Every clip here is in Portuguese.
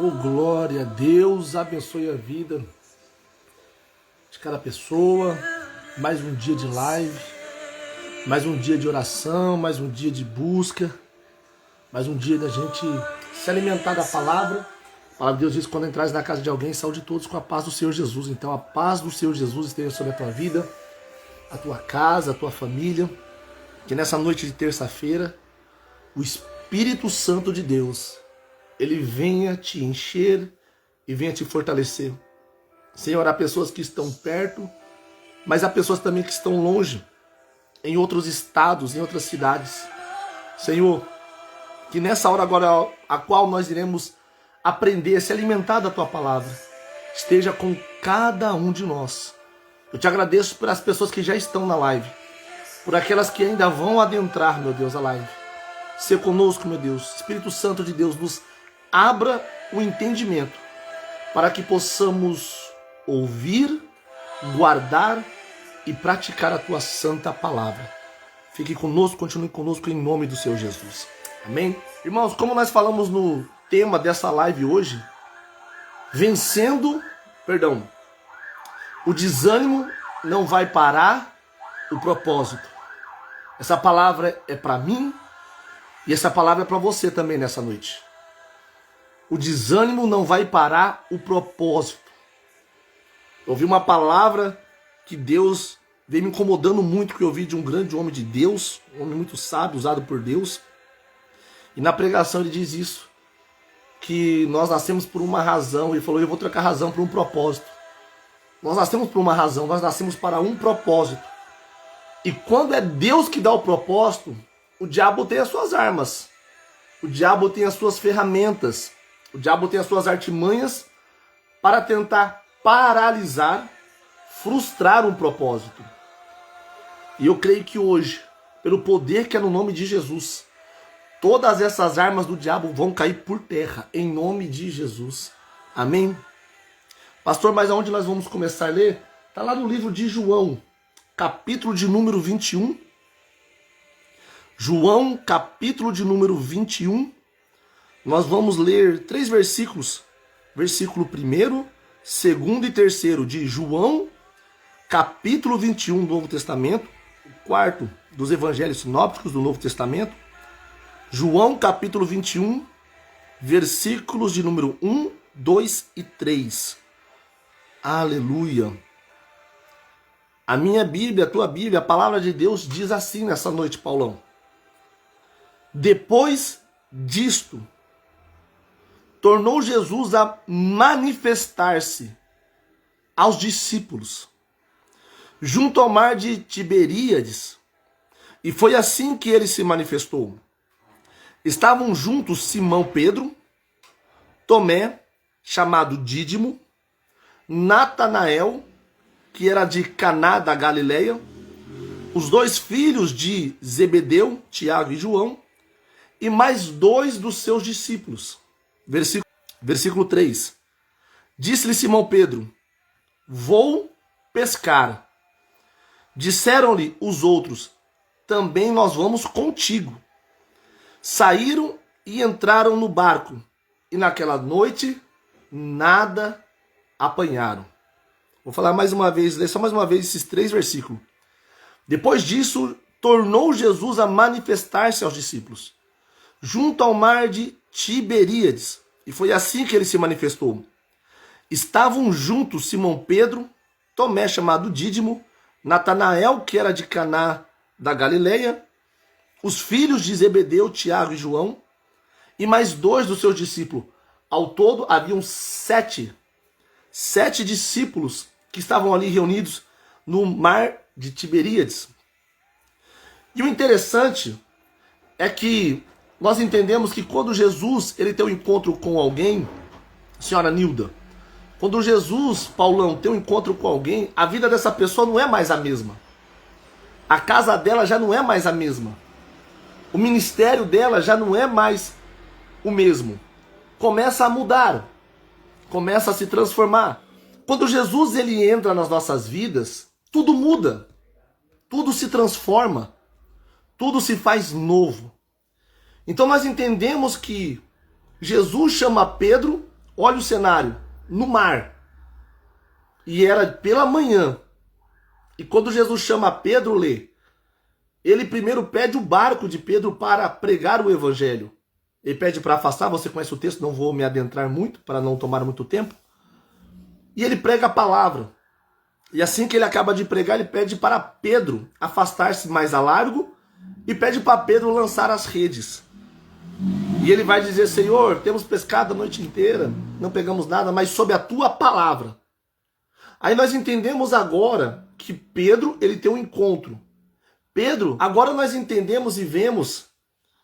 Oh, glória a Deus, abençoe a vida de cada pessoa. Mais um dia de live, mais um dia de oração, mais um dia de busca, mais um dia da gente se alimentar da palavra. A palavra de Deus diz que quando entrares na casa de alguém, saúde todos com a paz do Senhor Jesus. Então a paz do Senhor Jesus esteja sobre a tua vida, a tua casa, a tua família. Que nessa noite de terça-feira, o Espírito Santo de Deus, ele venha te encher e venha te fortalecer. Senhor, há pessoas que estão perto, mas há pessoas também que estão longe, em outros estados, em outras cidades. Senhor, que nessa hora agora, a qual nós iremos aprender, se alimentar da Tua palavra, esteja com cada um de nós. Eu te agradeço pelas pessoas que já estão na live, por aquelas que ainda vão adentrar, meu Deus, a live. Ser conosco, meu Deus. Espírito Santo de Deus, nos abra o entendimento para que possamos ouvir, guardar e praticar a Tua santa palavra. Fique conosco, continue conosco em nome do Senhor Jesus. Amém? Irmãos, como nós falamos no tema dessa live hoje, o desânimo não vai parar o propósito. Essa palavra é para mim e essa palavra é para você também nessa noite. O desânimo não vai parar o propósito. Eu ouvi uma palavra que Deus veio me incomodando muito, que eu ouvi de um grande homem de Deus, um homem muito sábio, usado por Deus. E na pregação ele diz isso, que nós nascemos por uma razão. Ele falou, eu vou trocar razão por um propósito. Nós nascemos por uma razão, nós nascemos para um propósito. E quando é Deus que dá o propósito, o diabo tem as suas armas. O diabo tem as suas ferramentas. O diabo tem as suas artimanhas para tentar paralisar, frustrar um propósito. E eu creio que hoje, pelo poder que é no nome de Jesus, todas essas armas do diabo vão cair por terra, em nome de Jesus. Amém? Pastor, mas aonde nós vamos começar a ler? Está lá no livro de João, capítulo de número 21. João, capítulo de número 21. Nós vamos ler 3 versículos. Versículo 1º, 2º e 3º de João, capítulo 21 do Novo Testamento. O 4º dos Evangelhos Sinópticos do Novo Testamento. João, capítulo 21, versículos de número 1, 2 e 3. Aleluia. A minha Bíblia, a tua Bíblia, a palavra de Deus diz assim nessa noite, Paulão. Depois disto, tornou Jesus a manifestar-se aos discípulos, junto ao mar de Tiberíades, e foi assim que ele se manifestou. Estavam juntos Simão Pedro, Tomé, chamado Dídimo, Natanael, que era de Caná da Galileia, os 2 filhos de Zebedeu, Tiago e João, e mais 2 dos seus discípulos. Versículo 3. Disse-lhe Simão Pedro, vou pescar. Disseram-lhe os outros, também nós vamos contigo. Saíram e entraram no barco, e naquela noite nada apanharam. Vou falar mais uma vez, ler só mais uma vez esses 3 versículos. Depois disso, tornou Jesus a manifestar-se aos discípulos, junto ao mar de Tiberíades, e foi assim que ele se manifestou. Estavam juntos Simão Pedro, Tomé, chamado Dídimo, Natanael, que era de Caná da Galileia, os filhos de Zebedeu, Tiago e João, e mais 2 dos seus discípulos. Ao todo, haviam 7 discípulos que estavam ali reunidos no mar de Tiberíades. E o interessante é que nós entendemos que quando Jesus ele tem um encontro com alguém, senhora Nilda, quando Jesus, Paulão, tem um encontro com alguém, a vida dessa pessoa não é mais a mesma. A casa dela já não é mais a mesma. O ministério dela já não é mais o mesmo. Começa a mudar. Começa a se transformar. Quando Jesus ele entra nas nossas vidas, tudo muda. Tudo se transforma. Tudo se faz novo. Então nós entendemos que Jesus chama Pedro olha o cenário, no mar. E era pela manhã. E quando Jesus chama Pedro, ele primeiro pede o barco de Pedro para pregar o evangelho. Ele pede para afastar, você conhece o texto, não vou me adentrar muito, para não tomar muito tempo. E ele prega a palavra. E assim que ele acaba de pregar, ele pede para Pedro afastar-se mais a largo e pede para Pedro lançar as redes. E ele vai dizer, Senhor, temos pescado a noite inteira, não pegamos nada, mas sob a tua palavra. Aí nós entendemos agora que Pedro, ele tem um encontro. Pedro, agora nós entendemos e vemos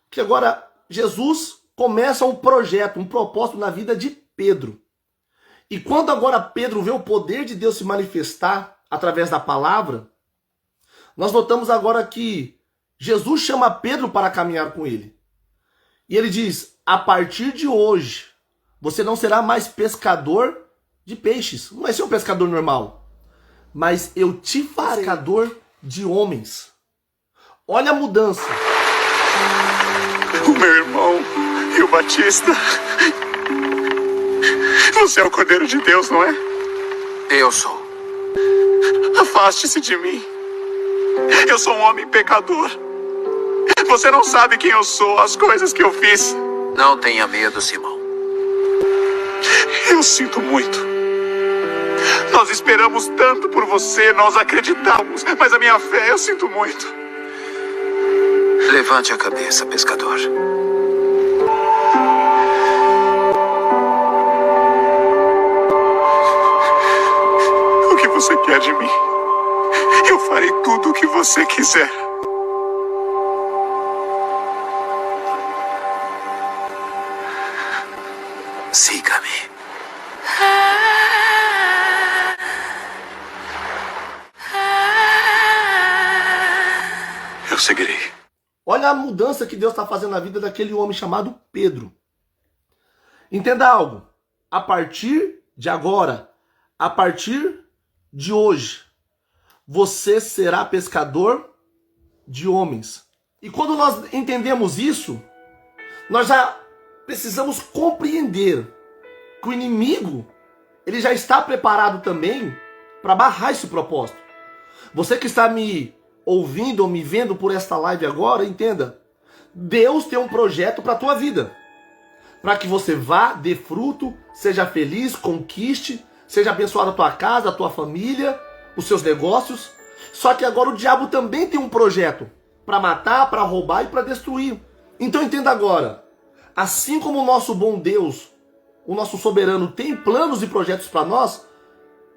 que agora Jesus começa um projeto, um propósito na vida de Pedro. E quando agora Pedro vê o poder de Deus se manifestar através da palavra, nós notamos agora que Jesus chama Pedro para caminhar com ele. E ele diz, a partir de hoje, você não será mais pescador de peixes. Não vai ser um pescador normal. Mas eu te farei pescador de homens. Olha a mudança. O meu irmão e o Batista. Você é o Cordeiro de Deus, não é? Eu sou. Afaste-se de mim. Eu sou um homem pecador. Você não sabe quem eu sou, as coisas que eu fiz. Não tenha medo, Simão. Eu sinto muito. Nós esperamos tanto por você, nós acreditamos, mas a minha fé, eu sinto muito. Levante a cabeça, pescador. O que você quer de mim? Eu farei tudo o que você quiser. Siga-me. Eu seguirei. Olha a mudança que Deus está fazendo na vida daquele homem chamado Pedro. Entenda algo. A partir de agora, a partir de hoje, você será pescador de homens. E quando nós entendemos isso, nós já precisamos compreender que o inimigo, ele já está preparado também para barrar esse propósito. Você que está me ouvindo ou me vendo por esta live agora, entenda. Deus tem um projeto para a tua vida. Para que você vá, dê fruto, seja feliz, conquiste, seja abençoada a tua casa, a tua família, os seus negócios. Só que agora o diabo também tem um projeto para matar, para roubar e para destruir. Então entenda agora. Assim como o nosso bom Deus, o nosso soberano, tem planos e projetos para nós,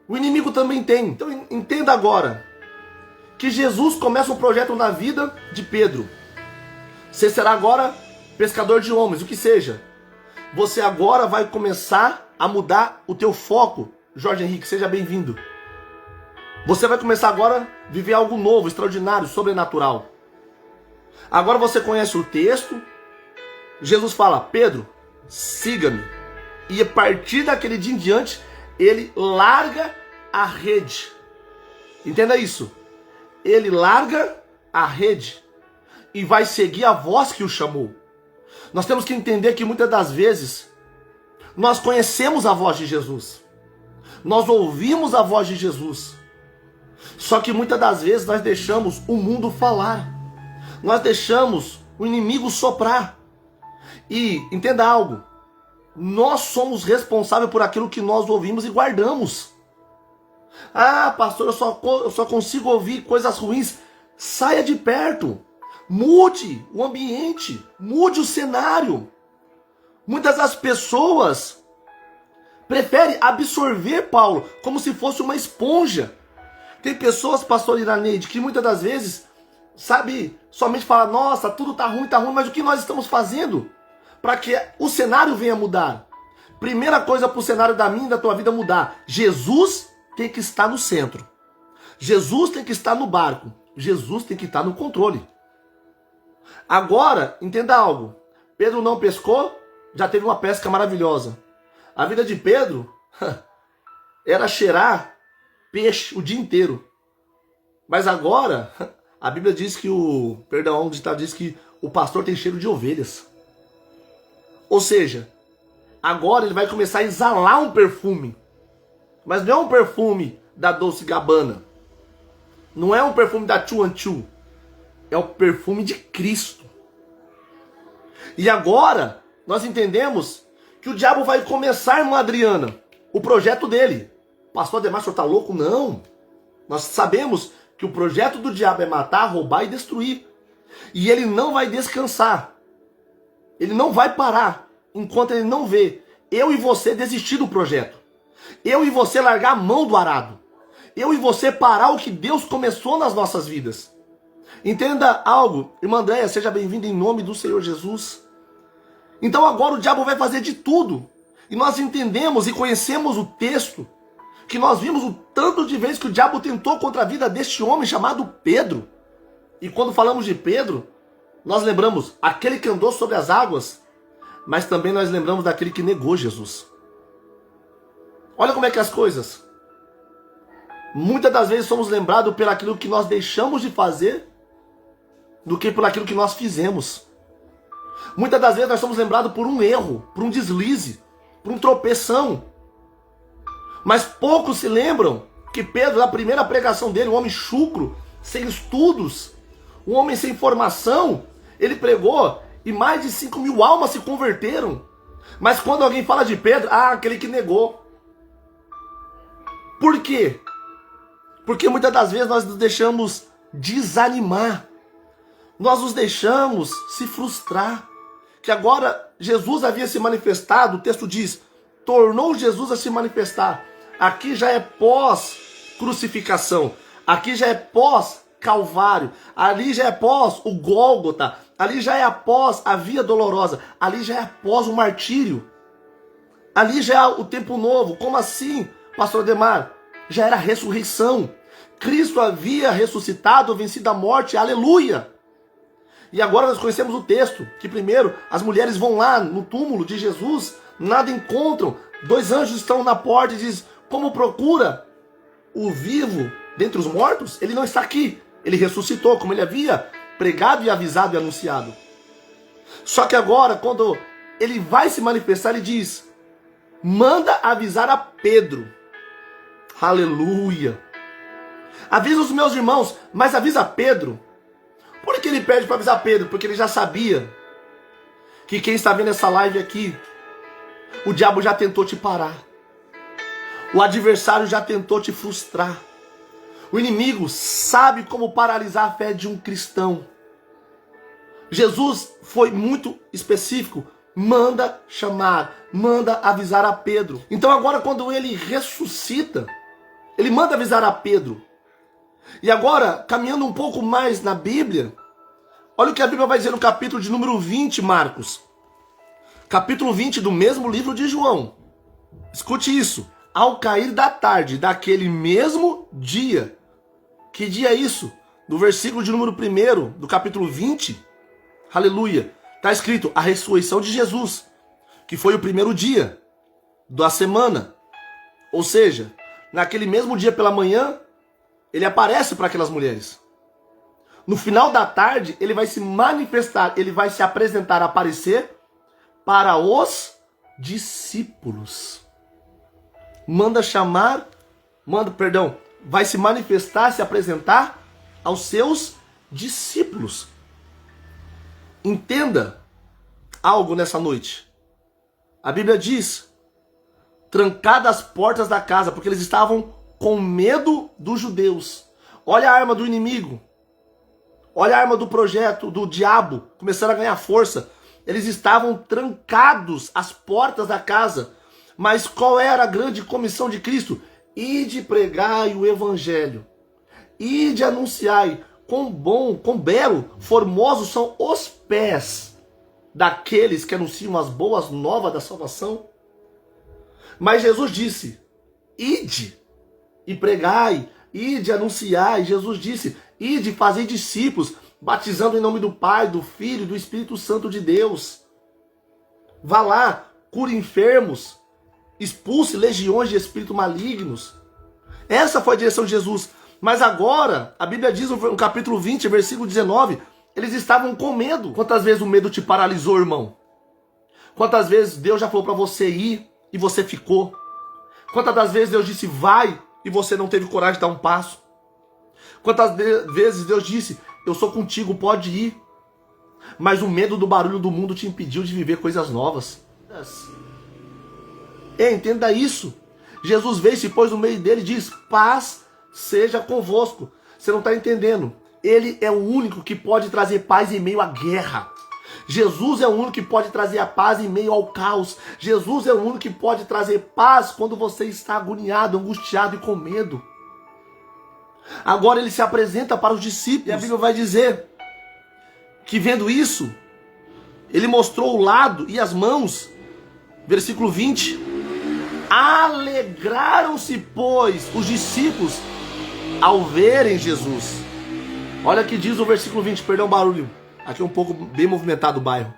o inimigo também tem. Então entenda agora que Jesus começa um projeto na vida de Pedro. Você será agora pescador de homens, o que seja. Você agora vai começar a mudar o teu foco. Jorge Henrique, seja bem-vindo. Você vai começar agora a viver algo novo, extraordinário, sobrenatural. Agora você conhece o texto. Jesus fala, Pedro, siga-me. E a partir daquele dia em diante, ele larga a rede. Entenda isso. Ele larga a rede e vai seguir a voz que o chamou. Nós temos que entender que muitas das vezes nós conhecemos a voz de Jesus. Nós ouvimos a voz de Jesus. Só que muitas das vezes nós deixamos o mundo falar. Nós deixamos o inimigo soprar. E entenda algo. Nós somos responsáveis por aquilo que nós ouvimos e guardamos. Ah, pastor, eu só consigo ouvir coisas ruins. Saia de perto. Mude o ambiente. Mude o cenário. Muitas das pessoas preferem absorver, Paulo, como se fosse uma esponja. Tem pessoas, pastor Iraneide, que muitas das vezes, sabe, somente fala, nossa, tudo tá ruim, mas o que nós estamos fazendo para que o cenário venha mudar? Primeira coisa para o cenário da minha e da tua vida mudar. Jesus tem que estar no centro. Jesus tem que estar no barco. Jesus tem que estar no controle. Agora, entenda algo. Pedro não pescou, já teve uma pesca maravilhosa. A vida de Pedro era cheirar peixe o dia inteiro. Mas agora, a Bíblia diz que diz que o pastor tem cheiro de ovelhas. Ou seja, agora ele vai começar a exalar um perfume. Mas não é um perfume da Dolce & Gabbana. Não é um perfume da Chu and Chu. É o perfume de Cristo. E agora nós entendemos que o diabo vai começar, irmã Adriana, o projeto dele. Pastor Ademar, o senhor está louco? Não. Nós sabemos que o projeto do diabo é matar, roubar e destruir. E ele não vai descansar. Ele não vai parar enquanto ele não vê eu e você desistir do projeto. Eu e você largar a mão do arado. Eu e você parar o que Deus começou nas nossas vidas. Entenda algo, irmã Andréia, seja bem-vinda em nome do Senhor Jesus. Então agora o diabo vai fazer de tudo. E nós entendemos e conhecemos o texto, que nós vimos o tanto de vezes que o diabo tentou contra a vida deste homem chamado Pedro. E quando falamos de Pedro, nós lembramos aquele que andou sobre as águas, mas também nós lembramos daquele que negou Jesus. Olha como é que as coisas. Muitas das vezes somos lembrados por aquilo que nós deixamos de fazer do que por aquilo que nós fizemos. Muitas das vezes nós somos lembrados por um erro, por um deslize, por um tropeção. Mas poucos se lembram que Pedro, na primeira pregação dele, um homem chucro, sem estudos, um homem sem formação, ele pregou e mais de 5.000 almas se converteram. Mas quando alguém fala de Pedro, aquele que negou. Por quê? Porque muitas das vezes nós nos deixamos desanimar. Nós nos deixamos se frustrar. Que agora Jesus havia se manifestado, o texto diz, tornou Jesus a se manifestar. Aqui já é pós-crucificação. Aqui já é pós-calvário. Ali já é pós o Gólgota. Ali já é após a via dolorosa. Ali já é após o martírio. Ali já é o tempo novo. Como assim, pastor Ademar? Já era a ressurreição. Cristo havia ressuscitado, vencido a morte. Aleluia! E agora nós conhecemos o texto, que primeiro as mulheres vão lá no túmulo de Jesus, nada encontram. 2 anjos estão na porta e dizem, como procura o vivo dentre os mortos? Ele não está aqui. Ele ressuscitou, como ele havia pregado e avisado e anunciado. Só que agora, quando ele vai se manifestar, ele diz, manda avisar a Pedro. Aleluia. Avisa os meus irmãos, mas avisa Pedro. Por que ele pede para avisar Pedro? Porque ele já sabia que quem está vendo essa live aqui, o diabo já tentou te parar. O adversário já tentou te frustrar. O inimigo sabe como paralisar a fé de um cristão. Jesus foi muito específico. Manda chamar, manda avisar a Pedro. Então agora quando ele ressuscita, ele manda avisar a Pedro. E agora, caminhando um pouco mais na Bíblia, olha o que a Bíblia vai dizer no capítulo de número 20, Marcos. Capítulo 20 do mesmo livro de João. Escute isso. Ao cair da tarde daquele mesmo dia. Que dia é isso? No versículo de número 1 do capítulo 20. Aleluia. Está escrito a ressurreição de Jesus. Que foi o primeiro dia da semana. Ou seja, naquele mesmo dia pela manhã, ele aparece para aquelas mulheres. No final da tarde, ele vai se manifestar, ele vai se apresentar, aparecer para os discípulos. Vai se manifestar, se apresentar aos seus discípulos. Entenda algo nessa noite. A Bíblia diz, trancadas as portas da casa, porque eles estavam com medo dos judeus. Olha a arma do inimigo. Olha a arma do projeto, do diabo, começando a ganhar força. Eles estavam trancados às portas da casa. Mas qual era a grande comissão de Cristo? Ide pregai o evangelho. Ide anunciai. Quão bom, quão belo, formosos são os pés daqueles que anunciam as boas novas da salvação. Mas Jesus disse, ide e pregai, ide anunciai. Jesus disse, ide fazer discípulos, batizando em nome do Pai, do Filho e do Espírito Santo de Deus. Vá lá, cure enfermos, expulse legiões de espíritos malignos. Essa foi a direção de Jesus. Mas agora, a Bíblia diz no capítulo 20, versículo 19, eles estavam com medo. Quantas vezes o medo te paralisou, irmão? Quantas vezes Deus já falou para você ir e você ficou? Quantas das vezes Deus disse vai e você não teve coragem de dar um passo? Quantas vezes Deus disse, eu sou contigo, pode ir. Mas o medo do barulho do mundo te impediu de viver coisas novas. Entenda isso. Jesus veio, se pôs no meio dele e diz, paz seja convosco. Você não está entendendo. Ele é o único que pode trazer paz em meio à guerra. Jesus é o único que pode trazer a paz em meio ao caos. Jesus é o único que pode trazer paz quando você está agoniado, angustiado e com medo. Agora ele se apresenta para os discípulos. E a Bíblia vai dizer que vendo isso, ele mostrou o lado e as mãos. Versículo 20. Alegraram-se, pois, os discípulos ao verem Jesus. Olha o que diz o versículo 20, perdão o barulho. Aqui é um pouco bem movimentado o bairro.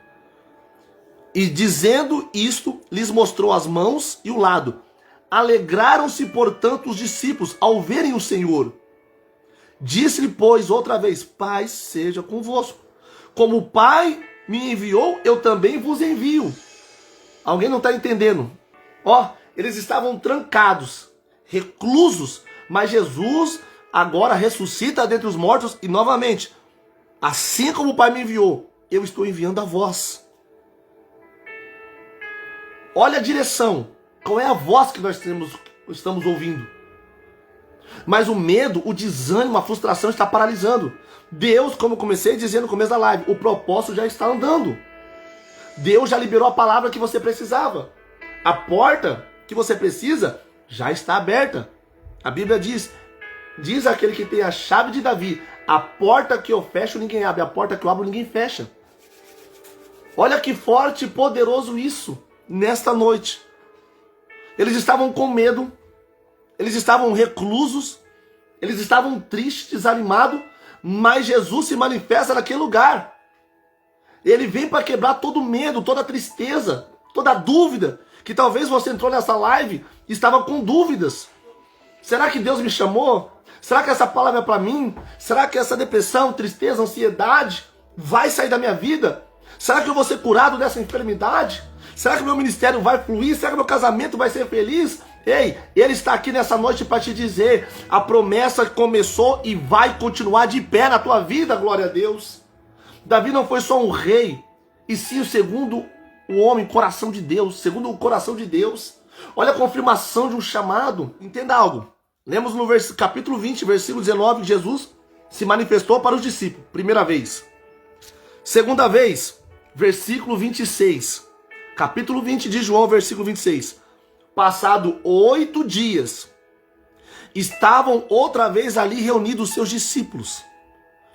E dizendo isto, lhes mostrou as mãos e o lado. Alegraram-se, portanto, os discípulos ao verem o Senhor. Disse-lhe, pois, outra vez, paz seja convosco. Como o Pai me enviou, eu também vos envio. Alguém não está entendendo? Ó, eles estavam trancados, reclusos, mas Jesus agora ressuscita dentre os mortos e novamente, assim como o Pai me enviou, eu estou enviando a vós. Olha a direção. Qual é a voz que nós estamos ouvindo? Mas o medo, o desânimo, a frustração está paralisando. Deus, como eu comecei dizendo no começo da live, o propósito já está andando. Deus já liberou a palavra que você precisava. A porta que você precisa já está aberta. A Bíblia diz aquele que tem a chave de Davi, a porta que eu fecho ninguém abre, a porta que eu abro ninguém fecha. Olha que forte e poderoso isso, nesta noite. Eles estavam com medo, eles estavam reclusos, eles estavam tristes, desanimados, mas Jesus se manifesta naquele lugar. Ele vem para quebrar todo medo, toda tristeza, toda dúvida, que talvez você entrou nessa live e estava com dúvidas. Será que Deus me chamou? Será que essa palavra é para mim? Será que essa depressão, tristeza, ansiedade vai sair da minha vida? Será que eu vou ser curado dessa enfermidade? Será que meu ministério vai fluir? Será que meu casamento vai ser feliz? Ei, ele está aqui nessa noite para te dizer, a promessa começou e vai continuar de pé na tua vida, glória a Deus. Davi não foi só um rei, e sim o segundo o homem, coração de Deus, segundo o coração de Deus. Olha a confirmação de um chamado. Entenda algo. Lemos no capítulo 20, versículo 19, que Jesus se manifestou para os discípulos, primeira vez. Segunda vez, versículo 26. Capítulo 20 de João, versículo 26. Passado 8 dias, estavam outra vez ali reunidos os seus discípulos.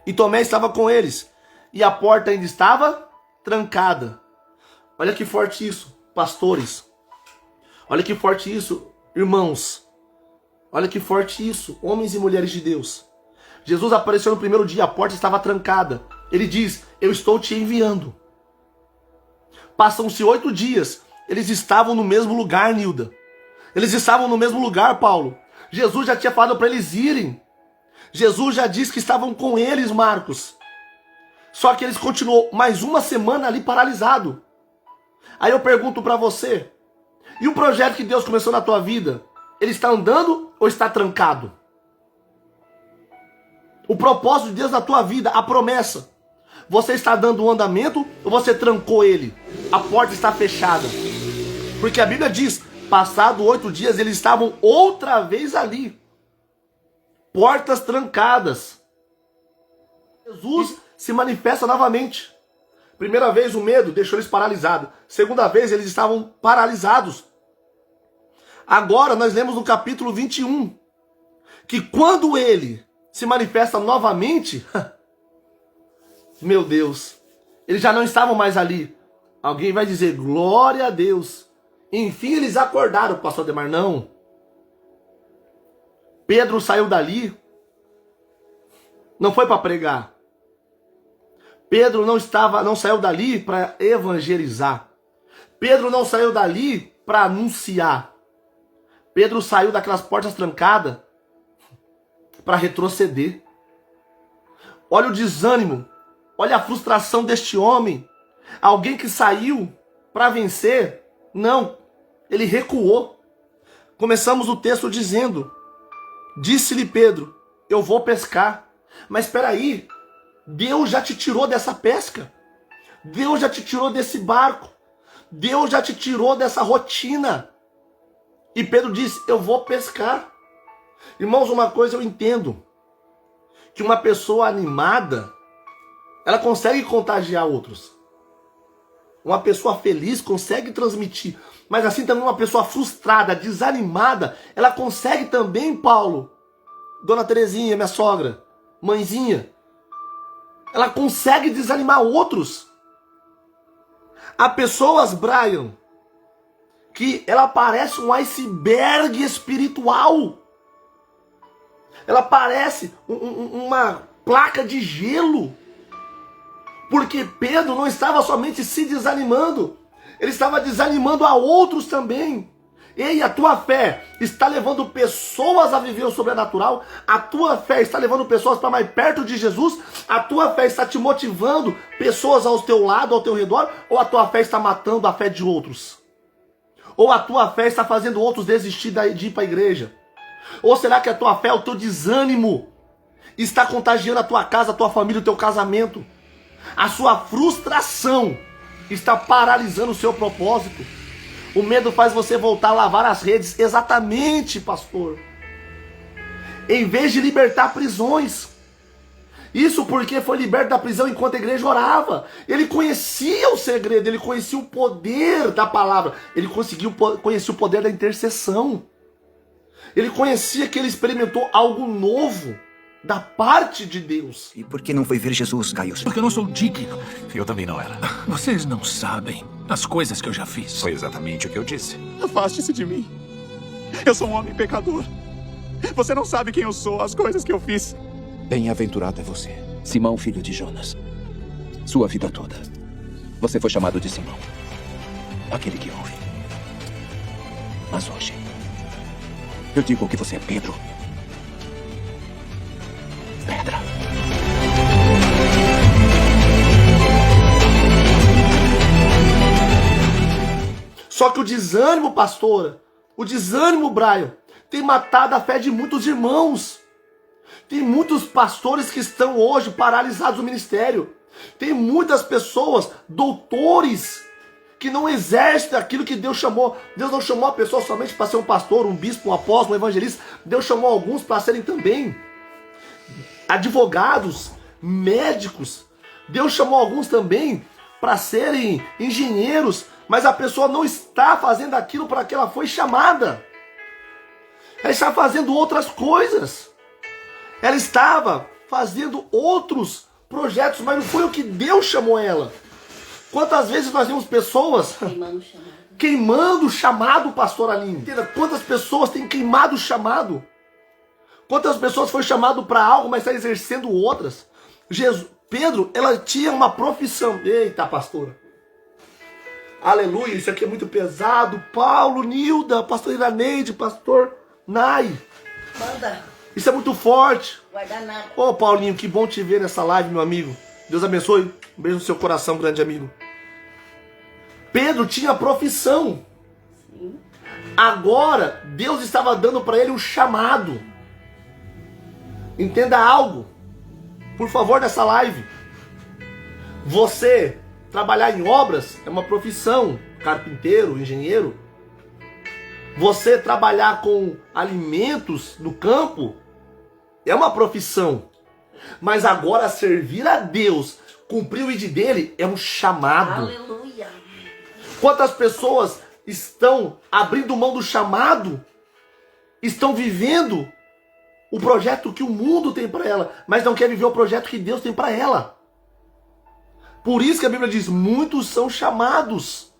E Tomé estava com eles. E a porta ainda estava trancada. Olha que forte isso, pastores. Olha que forte isso, irmãos. Olha que forte isso, homens e mulheres de Deus. Jesus apareceu no primeiro dia, a porta estava trancada. Ele diz, eu estou te enviando. Passam-se 8 dias, eles estavam no mesmo lugar, Nilda. Eles estavam no mesmo lugar, Paulo. Jesus já tinha falado para eles irem. Jesus já disse que estavam com eles, Marcos. Só que eles continuou mais uma semana ali paralisado. Aí eu pergunto para você, e o projeto que Deus começou na tua vida, ele está andando ou está trancado? O propósito de Deus na tua vida, a promessa, você está dando um andamento ou você trancou ele? A porta está fechada. Porque a Bíblia diz, passado 8 dias eles estavam outra vez ali. Portas trancadas. Jesus se manifesta novamente. Primeira vez o medo deixou eles paralisados. Segunda vez eles estavam paralisados. Agora nós lemos no capítulo 21 que quando ele se manifesta novamente, meu Deus, eles já não estavam mais ali. Alguém vai dizer, glória a Deus. Enfim eles acordaram, pastor Ademar, não. Pedro saiu dali, não foi para pregar. Pedro não saiu dali para evangelizar. Pedro não saiu dali para anunciar. Pedro saiu daquelas portas trancadas para retroceder. Olha o desânimo, olha a frustração deste homem. Alguém que saiu para vencer. Não, ele recuou. Começamos o texto dizendo: disse-lhe Pedro, eu vou pescar. Mas espera aí, Deus já te tirou dessa pesca. Deus já te tirou desse barco. Deus já te tirou dessa rotina. E Pedro disse, eu vou pescar. Irmãos, uma coisa eu entendo, que uma pessoa animada, ela consegue contagiar outros. Uma pessoa feliz consegue transmitir. Mas assim também uma pessoa frustrada, desanimada, ela consegue também, Paulo, Dona Terezinha, minha sogra, mãezinha, ela consegue desanimar outros. Há pessoas, Brian, que ela parece um iceberg espiritual. Ela parece uma placa de gelo. Porque Pedro não estava somente se desanimando, ele estava desanimando a outros também. Ei, a tua fé está levando pessoas a viver o sobrenatural? A tua fé está levando pessoas para mais perto de Jesus? A tua fé está te motivando pessoas ao teu lado, ao teu redor? Ou a tua fé está matando a fé de outros? Ou a tua fé está fazendo outros desistir de ir para a igreja? Ou será que a tua fé, o teu desânimo, está contagiando a tua casa, a tua família, o teu casamento? A sua frustração está paralisando o seu propósito. O medo faz você voltar a lavar as redes. Exatamente, pastor. Em vez de libertar prisões. Isso porque foi liberto da prisão enquanto a igreja orava. Ele conhecia o segredo, ele conhecia o poder da palavra. Ele conhecia o poder da intercessão. Ele conhecia que ele experimentou algo novo da parte de Deus. E por que não foi ver Jesus, Gaius? Porque eu não sou digno. Eu também não era. Vocês não sabem as coisas que eu já fiz. Foi exatamente o que eu disse. Afaste-se de mim. Eu sou um homem pecador. Você não sabe quem eu sou, as coisas que eu fiz. Bem-aventurado é você, Simão, filho de Jonas. Sua vida toda, você foi chamado de Simão, aquele que ouve. Mas hoje, eu digo que você é Pedro. Pedra. Só que o desânimo, pastora, o desânimo, Brian, tem matado a fé de muitos irmãos. Tem muitos pastores que estão hoje paralisados no ministério. Tem muitas pessoas, doutores, que não exercem aquilo que Deus chamou. Deus não chamou a pessoa somente para ser um pastor, um bispo, um apóstolo, um evangelista. Deus chamou alguns para serem também advogados, médicos. Deus chamou alguns também para serem engenheiros, mas a pessoa não está fazendo aquilo para que ela foi chamada. Ela está fazendo outras coisas. Ela estava fazendo outros projetos, mas não foi o que Deus chamou ela. Quantas vezes nós vemos pessoas queimando o chamado, pastor Aline? Entenda, quantas pessoas têm queimado o chamado? Quantas pessoas foi chamado para algo, mas está exercendo outras? Pedro, ela tinha uma profissão. Eita, pastora. Aleluia, isso aqui é muito pesado. Paulo, Nilda, pastor Iraneide, pastor Nai. Manda. Isso é muito forte. Guardar nada. Ô, Paulinho, que bom te ver nessa live, meu amigo. Deus abençoe. Um beijo no seu coração, grande amigo. Pedro tinha profissão. Sim. Agora, Deus estava dando para ele um chamado. Entenda algo, por favor, nessa live. Você trabalhar em obras é uma profissão. Carpinteiro, engenheiro. Você trabalhar com alimentos no campo é uma profissão. Mas agora servir a Deus, cumprir o ID dele, é um chamado. Aleluia. Quantas pessoas estão abrindo mão do chamado, estão vivendo o projeto que o mundo tem para ela, mas não quer viver o projeto que Deus tem para ela. Por isso que a Bíblia diz, muitos são chamados.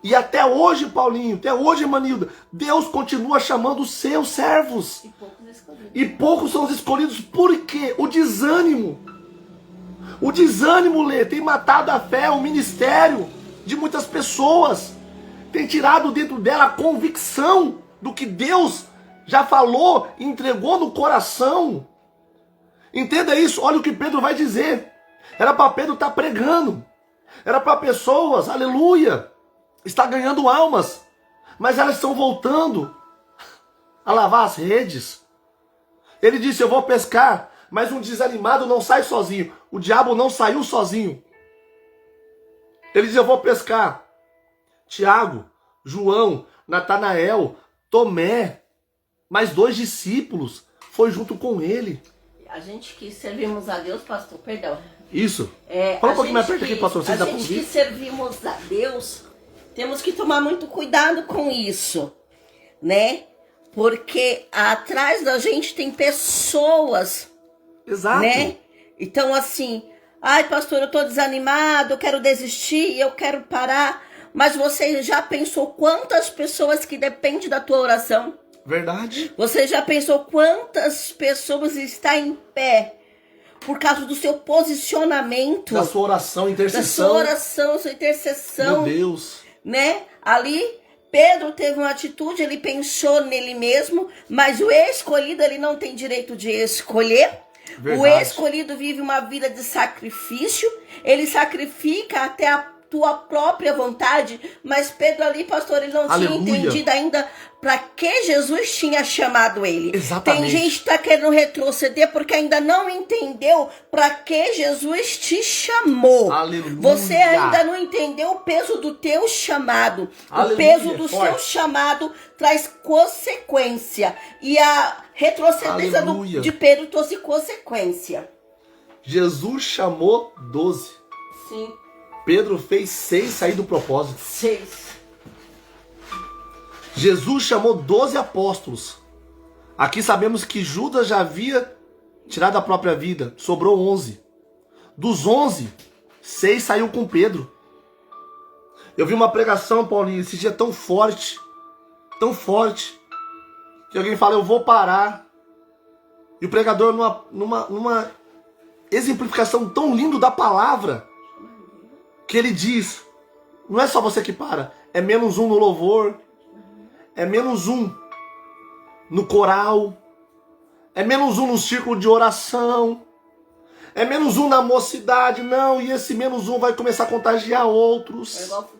E até hoje, Paulinho, até hoje, Manilda, Deus continua chamando os seus servos. E poucos são os escolhidos. Por quê? O desânimo. O desânimo, Lê, tem matado a fé, o ministério de muitas pessoas. Tem tirado dentro dela a convicção do que Deus já falou e entregou no coração. Entenda isso, olha o que Pedro vai dizer. Era para Pedro estar pregando. Era para pessoas, aleluia, estar ganhando almas. Mas elas estão voltando a lavar as redes. Ele disse, eu vou pescar, mas um desanimado não sai sozinho. O diabo não saiu sozinho. Ele disse, eu vou pescar. Tiago, João, Natanael, Tomé, mais 2 discípulos, foi junto com ele. A gente que servimos a Deus, pastor, perdão. Isso. Fala um pouquinho mais perto aqui, pastor. Vocês A dá pra gente ouvir? que servimos a Deus, temos que tomar muito cuidado com isso, né? Porque atrás da gente tem pessoas, Exato. né? Então assim, ai pastor, eu tô desanimado, eu quero desistir, eu quero parar. Mas você já pensou quantas pessoas que dependem da tua oração? Verdade. Você já pensou quantas pessoas estão em pé por causa do seu posicionamento? Da sua oração, Da intercessão. sua oração, sua intercessão. Meu Deus. Né? Ali, Pedro teve uma atitude, ele pensou nele mesmo, mas o escolhido, ele não tem direito de escolher. Verdade. O escolhido vive uma vida de sacrifício, ele sacrifica até a tua própria vontade, mas Pedro ali, pastor, ele não Aleluia. tinha entendido ainda para que Jesus tinha chamado ele. Exatamente. Tem gente que tá querendo retroceder porque ainda não entendeu para que Jesus te chamou. Aleluia. Você ainda não entendeu o peso do teu chamado. Aleluia. O peso do Forte. seu chamado traz consequência. E a retrocedência Aleluia. de Pedro trouxe consequência. Jesus chamou 12. Sim. Pedro fez 6 sair do propósito. 6. Jesus chamou 12 apóstolos. Aqui sabemos que Judas já havia tirado a própria vida. Sobrou 11. Dos 11, 6 saiu com Pedro. Eu vi uma pregação, Paulinho, esse dia tão forte, que alguém fala, eu vou parar. E o pregador, numa exemplificação tão linda da palavra, que ele diz, não é só você que para, é menos um no louvor, é menos um no coral, é menos um no círculo de oração, é menos um na mocidade, não, e esse menos um vai começar a contagiar outros. É igual